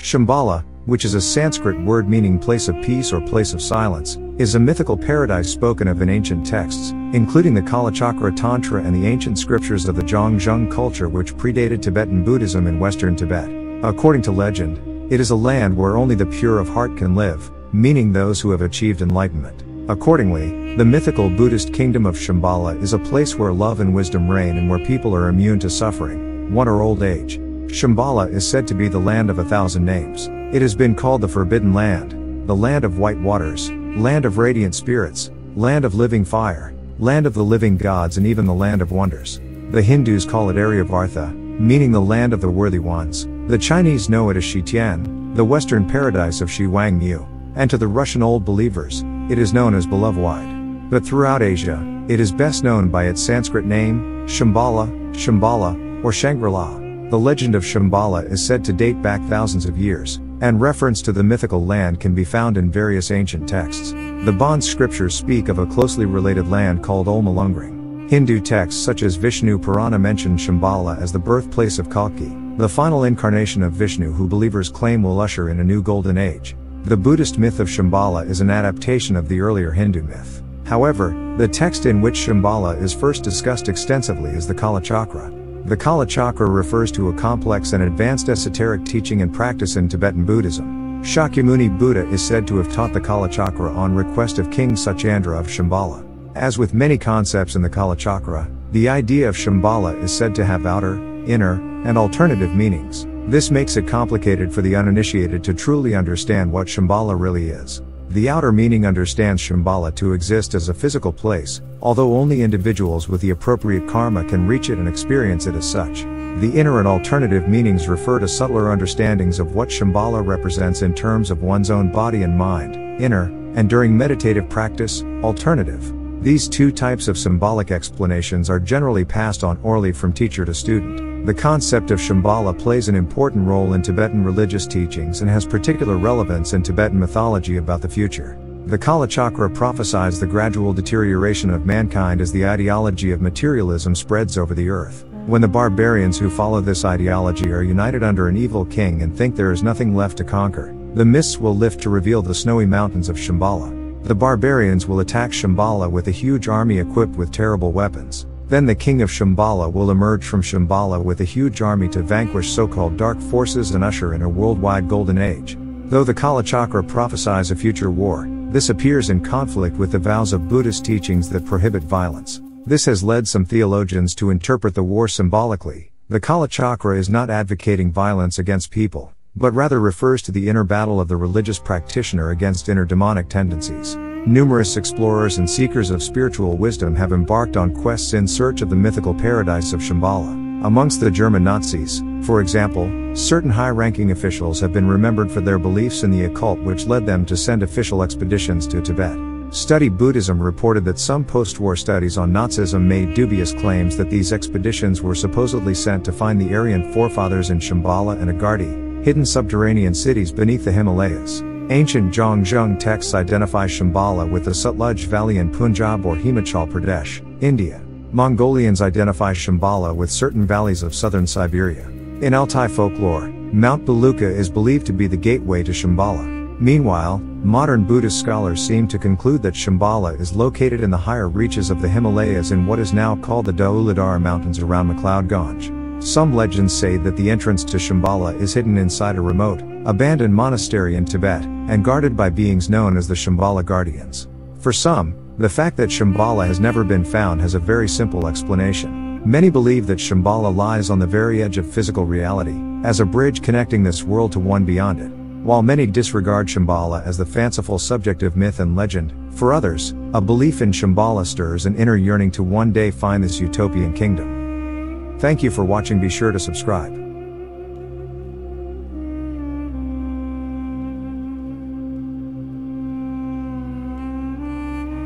Shambhala, which is a Sanskrit word meaning place of peace or place of silence, is a mythical paradise spoken of in ancient texts, including the Kalachakra Tantra and the ancient scriptures of the Zhang culture which predated Tibetan Buddhism in western Tibet. According to legend, it is a land where only the pure of heart can live, meaning those who have achieved enlightenment. Accordingly, the mythical Buddhist kingdom of Shambhala is a place where love and wisdom reign and where people are immune to suffering, want or old age. Shambhala is said to be the land of 1,000 names. It has been called the Forbidden Land, the land of white waters, land of radiant spirits, land of living fire, land of the living gods, and even the land of wonders. The Hindus call it Aryavartha, meaning the land of the worthy ones. The Chinese know it as Shitian, the western paradise of Shi Wang Mu, and to the Russian Old Believers, it is known as Beloved. But throughout Asia, it is best known by its Sanskrit name, Shambhala, or Shangri-La. The legend of Shambhala is said to date back thousands of years, and reference to the mythical land can be found in various ancient texts. The Bond scriptures speak of a closely related land called Olmalungring. Hindu texts such as Vishnu Purana mention Shambhala as the birthplace of Kalki, the final incarnation of Vishnu who believers claim will usher in a new golden age. The Buddhist myth of Shambhala is an adaptation of the earlier Hindu myth. However, the text in which Shambhala is first discussed extensively is the Kalachakra. The Kalachakra refers to a complex and advanced esoteric teaching and practice in Tibetan Buddhism. Shakyamuni Buddha is said to have taught the Kalachakra on request of King Suchandra of Shambhala. As with many concepts in the Kalachakra, the idea of Shambhala is said to have outer, inner, and alternative meanings. This makes it complicated for the uninitiated to truly understand what Shambhala really is. The outer meaning understands Shambhala to exist as a physical place, although only individuals with the appropriate karma can reach it and experience it as such. The inner and alternative meanings refer to subtler understandings of what Shambhala represents in terms of one's own body and mind, inner, and during meditative practice, alternative. These two types of symbolic explanations are generally passed on orally from teacher to student. The concept of Shambhala plays an important role in Tibetan religious teachings and has particular relevance in Tibetan mythology about the future. The Kalachakra prophesies the gradual deterioration of mankind as the ideology of materialism spreads over the earth. When the barbarians who follow this ideology are united under an evil king and think there is nothing left to conquer, the mists will lift to reveal the snowy mountains of Shambhala. The barbarians will attack Shambhala with a huge army equipped with terrible weapons. Then the king of Shambhala will emerge from Shambhala with a huge army to vanquish so-called dark forces and usher in a worldwide golden age. Though the Kalachakra prophesies a future war, this appears in conflict with the vows of Buddhist teachings that prohibit violence. This has led some theologians to interpret the war symbolically. The Kalachakra is not advocating violence against people, but rather refers to the inner battle of the religious practitioner against inner demonic tendencies. Numerous explorers and seekers of spiritual wisdom have embarked on quests in search of the mythical paradise of Shambhala. Amongst the German Nazis, for example, certain high-ranking officials have been remembered for their beliefs in the occult, which led them to send official expeditions to Tibet. Study Buddhism reported that some post-war studies on Nazism made dubious claims that these expeditions were supposedly sent to find the Aryan forefathers in Shambhala and Agardi, hidden subterranean cities beneath the Himalayas. Ancient Zhang texts identify Shambhala with the Sutlej Valley in Punjab or Himachal Pradesh, India. Mongolians identify Shambhala with certain valleys of southern Siberia. In Altai folklore, Mount Belukha is believed to be the gateway to Shambhala. Meanwhile, modern Buddhist scholars seem to conclude that Shambhala is located in the higher reaches of the Himalayas in what is now called the Dhauladhara Mountains around McLeod-Ganj. Some legends say that the entrance to Shambhala is hidden inside a remote, abandoned monastery in Tibet, and guarded by beings known as the Shambhala Guardians. For some, the fact that Shambhala has never been found has a very simple explanation. Many believe that Shambhala lies on the very edge of physical reality, as a bridge connecting this world to one beyond it. While many disregard Shambhala as the fanciful subject of myth and legend, for others, a belief in Shambhala stirs an inner yearning to one day find this utopian kingdom. Thank you for watching. Be sure to subscribe.